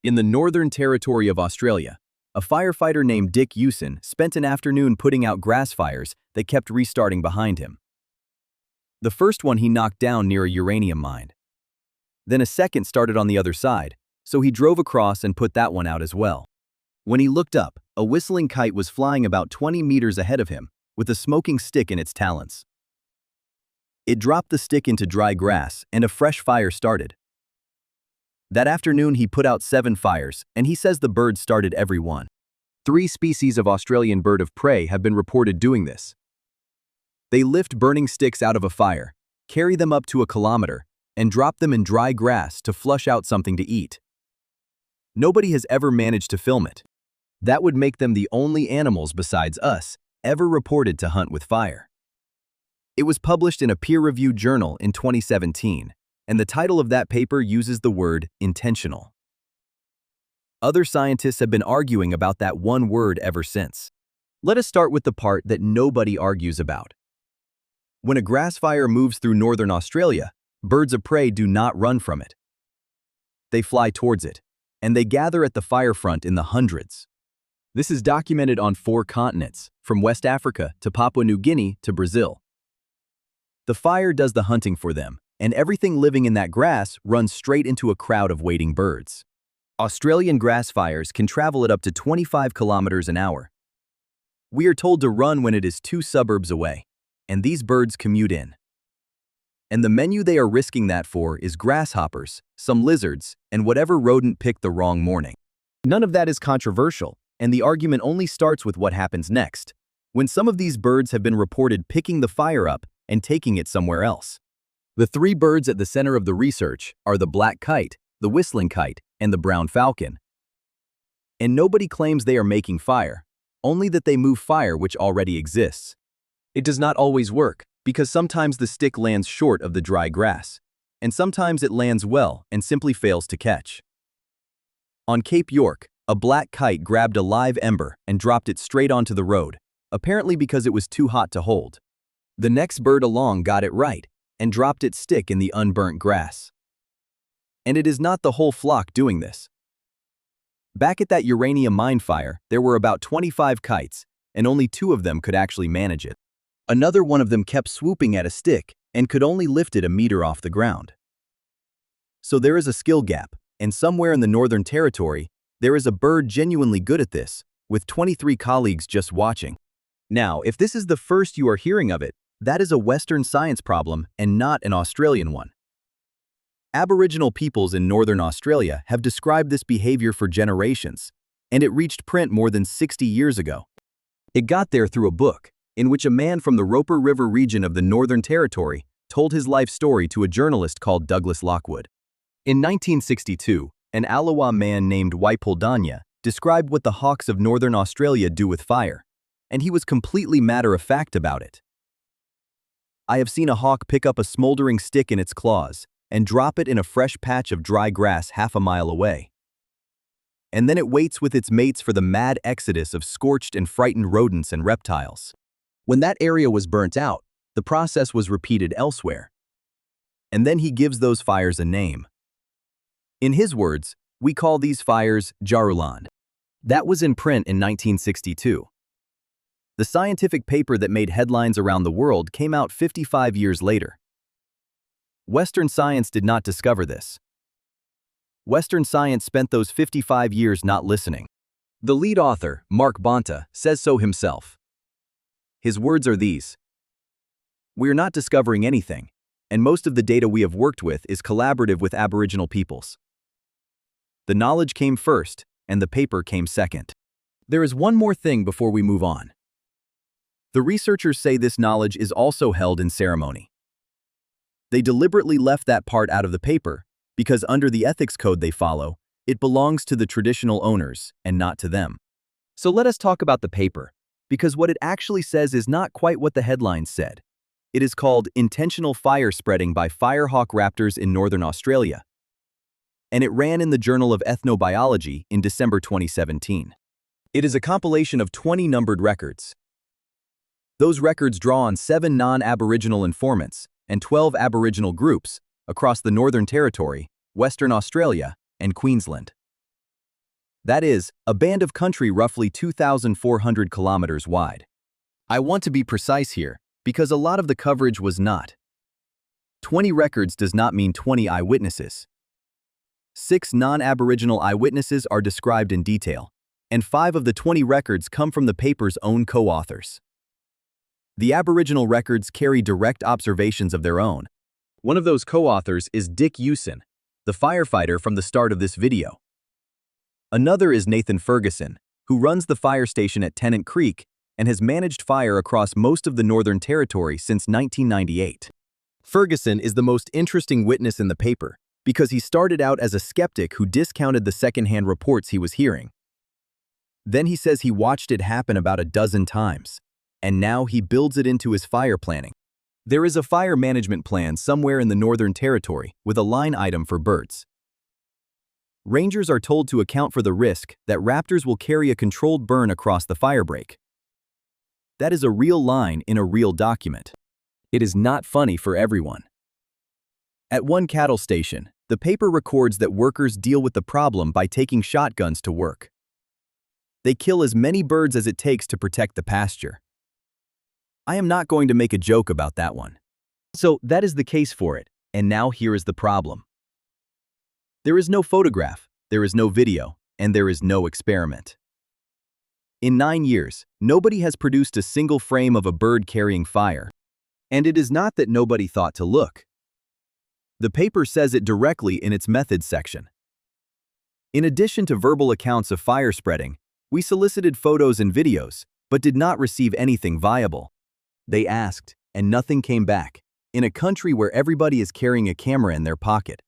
In the Northern Territory of Australia, a firefighter named Dick Hewson spent an afternoon putting out grass fires that kept restarting behind him. The first one he knocked down near a uranium mine. Then a second started on the other side, so he drove across and put that one out as well. When he looked up, a whistling kite was flying about 20 meters ahead of him, with a smoking stick in its talons. It dropped the stick into dry grass, and a fresh fire started. That afternoon he put out 7 fires, and he says the birds started every one. 3 species of Australian bird of prey have been reported doing this. They lift burning sticks out of a fire, carry them up to a kilometre, and drop them in dry grass to flush out something to eat. Nobody has ever managed to film it. That would make them the only animals besides us ever reported to hunt with fire. It was published in a peer-reviewed journal in 2017, and the title of that paper uses the word intentional. Other scientists have been arguing about that one word ever since. Let us start with the part that nobody argues about. When a grass fire moves through northern Australia, birds of prey do not run from it. They fly towards it, and they gather at the fire front in the hundreds. This is documented on 4 continents, from West Africa to Papua New Guinea to Brazil. The fire does the hunting for them, and everything living in that grass runs straight into a crowd of waiting birds. Australian grass fires can travel at up to 25 kilometers an hour. We are told to run when it is 2 suburbs away, and these birds commute in. And the menu they are risking that for is grasshoppers, some lizards, and whatever rodent picked the wrong morning. None of that is controversial, and the argument only starts with what happens next, when some of these birds have been reported picking the fire up and taking it somewhere else. The 3 birds at the center of the research are the black kite, the whistling kite, and the brown falcon. And nobody claims they are making fire, only that they move fire which already exists. It does not always work, because sometimes the stick lands short of the dry grass, and sometimes it lands well and simply fails to catch. On Cape York, a black kite grabbed a live ember and dropped it straight onto the road, apparently because it was too hot to hold. The next bird along got it right, and dropped its stick in the unburnt grass. And it is not the whole flock doing this. Back at that uranium mine fire, there were about 25 kites, and only 2 of them could actually manage it. Another one of them kept swooping at a stick and could only lift it a meter off the ground. So there is a skill gap, and somewhere in the Northern Territory, there is a bird genuinely good at this, with 23 colleagues just watching. Now, if this is the first you are hearing of it, that is a Western science problem and not an Australian one. Aboriginal peoples in Northern Australia have described this behavior for generations, and it reached print more than 60 years ago. It got there through a book, in which a man from the Roper River region of the Northern Territory told his life story to a journalist called Douglas Lockwood. In 1962, an Alawa man named Waipuldanya described what the hawks of Northern Australia do with fire, and he was completely matter-of-fact about it. I have seen a hawk pick up a smoldering stick in its claws and drop it in a fresh patch of dry grass half a mile away. And then it waits with its mates for the mad exodus of scorched and frightened rodents and reptiles. When that area was burnt out, the process was repeated elsewhere. And then he gives those fires a name. In his words, we call these fires Jarulan. That was in print in 1962. The scientific paper that made headlines around the world came out 55 years later. Western science did not discover this. Western science spent those 55 years not listening. The lead author, Mark Bonta, says so himself. His words are these: "We are not discovering anything, and most of the data we have worked with is collaborative with Aboriginal peoples. The knowledge came first, and the paper came second." There is one more thing before we move on. The researchers say this knowledge is also held in ceremony. They deliberately left that part out of the paper because under the ethics code they follow, it belongs to the traditional owners and not to them. So let us talk about the paper, because what it actually says is not quite what the headlines said. It is called Intentional Fire Spreading by Firehawk Raptors in Northern Australia. And it ran in the Journal of Ethnobiology in December 2017. It is a compilation of 20 numbered records. Those records draw on 7 non-Aboriginal informants and 12 Aboriginal groups across the Northern Territory, Western Australia, and Queensland. That is, a band of country roughly 2,400 kilometers wide. I want to be precise here, because a lot of the coverage was not. 20 records does not mean 20 eyewitnesses. 6 non-Aboriginal eyewitnesses are described in detail, and 5 of the 20 records come from the paper's own co-authors. The Aboriginal records carry direct observations of their own. One of those co-authors is Dick Usen, the firefighter from the start of this video. Another is Nathan Ferguson, who runs the fire station at Tennant Creek and has managed fire across most of the Northern Territory since 1998. Ferguson is the most interesting witness in the paper because he started out as a skeptic who discounted the secondhand reports he was hearing. Then he says he watched it happen about a dozen times, and now he builds it into his fire planning. There is a fire management plan somewhere in the Northern Territory with a line item for birds. Rangers are told to account for the risk that raptors will carry a controlled burn across the firebreak. That is a real line in a real document. It is not funny for everyone. At one cattle station, the paper records that workers deal with the problem by taking shotguns to work. They kill as many birds as it takes to protect the pasture. I am not going to make a joke about that one. So that is the case for it, and now here is the problem. There is no photograph, there is no video, and there is no experiment. In 9 years, nobody has produced a single frame of a bird carrying fire. And it is not that nobody thought to look. The paper says it directly in its methods section. In addition to verbal accounts of fire spreading, we solicited photos and videos, but did not receive anything viable. They asked, and nothing came back, in a country where everybody is carrying a camera in their pocket.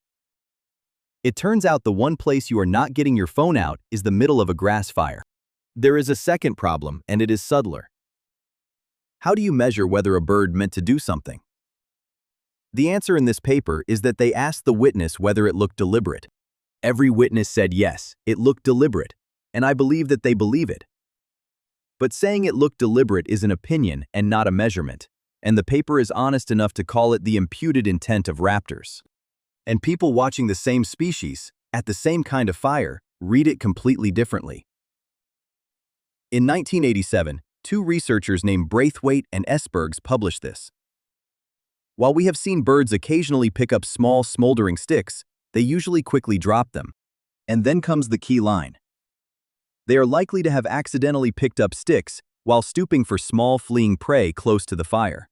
It turns out the one place you are not getting your phone out is the middle of a grass fire. There is a second problem, and it is subtler. How do you measure whether a bird meant to do something? The answer in this paper is that they asked the witness whether it looked deliberate. Every witness said yes, it looked deliberate, and I believe that they believe it. But saying it looked deliberate is an opinion and not a measurement, and the paper is honest enough to call it the imputed intent of raptors. And people watching the same species, at the same kind of fire, read it completely differently. In 1987, 2 researchers named Braithwaite and Espergs published this. While we have seen birds occasionally pick up small, smoldering sticks, they usually quickly drop them. And then comes the key line. They are likely to have accidentally picked up sticks while stooping for small, fleeing prey close to the fire.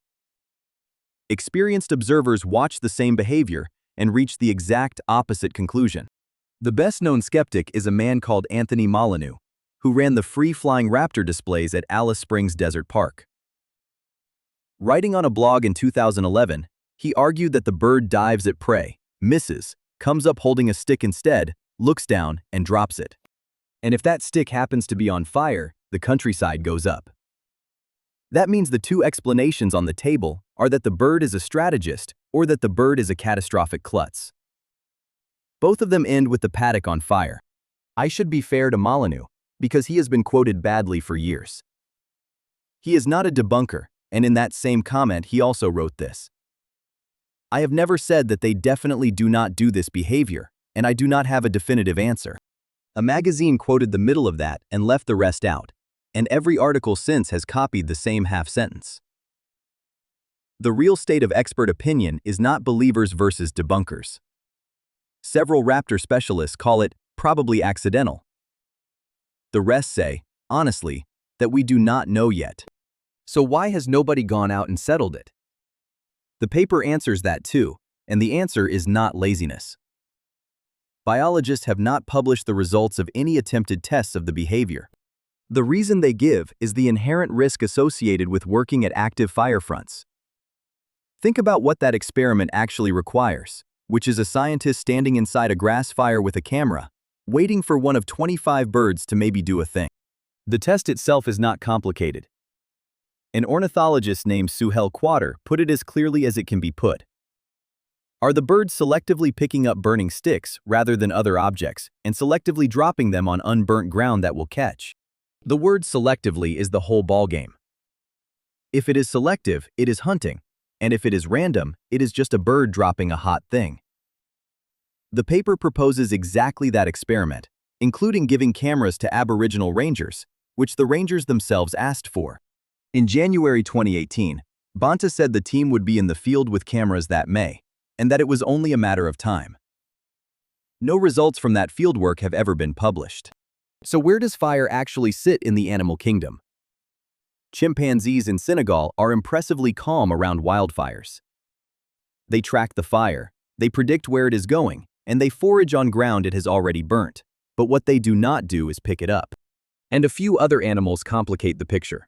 Experienced observers watch the same behavior and reach the exact opposite conclusion. The best-known skeptic is a man called Anthony Molyneux, who ran the free-flying raptor displays at Alice Springs Desert Park. Writing on a blog in 2011, he argued that the bird dives at prey, misses, comes up holding a stick instead, looks down, and drops it. And if that stick happens to be on fire, the countryside goes up. That means the 2 explanations on the table are that the bird is a strategist or that the bird is a catastrophic klutz. Both of them end with the paddock on fire. I should be fair to Molyneux, because he has been quoted badly for years. He is not a debunker, and in that same comment he also wrote this. I have never said that they definitely do not do this behavior, and I do not have a definitive answer. A magazine quoted the middle of that and left the rest out, and every article since has copied the same half sentence. The real state of expert opinion is not believers versus debunkers. Several raptor specialists call it probably accidental. The rest say, honestly, that we do not know yet. So why has nobody gone out and settled it? The paper answers that too, and the answer is not laziness. Biologists have not published the results of any attempted tests of the behavior. The reason they give is the inherent risk associated with working at active fire fronts. Think about what that experiment actually requires, which is a scientist standing inside a grass fire with a camera, waiting for one of 25 birds to maybe do a thing. The test itself is not complicated. An ornithologist named Suhail Quater put it as clearly as it can be put. Are the birds selectively picking up burning sticks rather than other objects and selectively dropping them on unburnt ground that will catch? The word selectively is the whole ballgame. If it is selective, it is hunting, and if it is random, it is just a bird dropping a hot thing. The paper proposes exactly that experiment, including giving cameras to Aboriginal rangers, which the rangers themselves asked for. In January 2018, Banta said the team would be in the field with cameras that May, and that it was only a matter of time. No results from that fieldwork have ever been published. So where does fire actually sit in the animal kingdom? Chimpanzees in Senegal are impressively calm around wildfires. They track the fire, they predict where it is going, and they forage on ground it has already burnt. But what they do not do is pick it up. And a few other animals complicate the picture.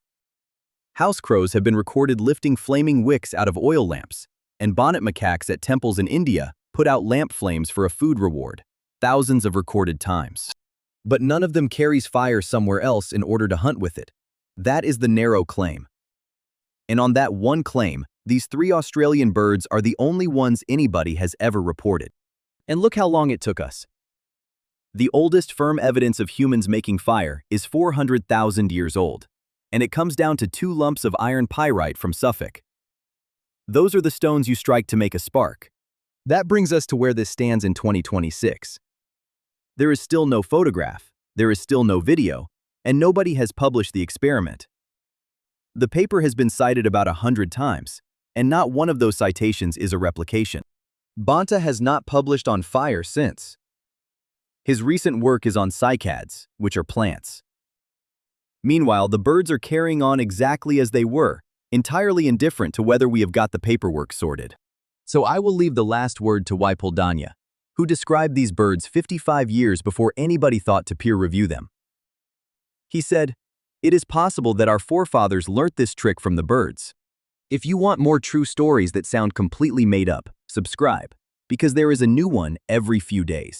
House crows have been recorded lifting flaming wicks out of oil lamps, and bonnet macaques at temples in India put out lamp flames for a food reward, thousands of recorded times. But none of them carries fire somewhere else in order to hunt with it. That is the narrow claim. And on that one claim, these 3 Australian birds are the only ones anybody has ever reported. And look how long it took us. The oldest firm evidence of humans making fire is 400,000 years old, and it comes down to 2 lumps of iron pyrite from Suffolk. Those are the stones you strike to make a spark. That brings us to where this stands in 2026. There is still no photograph, there is still no video, and nobody has published the experiment. The paper has been cited about 100 times, and not one of those citations is a replication. Banta has not published on fire since. His recent work is on cycads, which are plants. Meanwhile, the birds are carrying on exactly as they were, entirely indifferent to whether we have got the paperwork sorted. So I will leave the last word to Waipuldanya, who described these birds 55 years before anybody thought to peer review them. He said, "It is possible that our forefathers learnt this trick from the birds." If you want more true stories that sound completely made up, subscribe, because there is a new one every few days.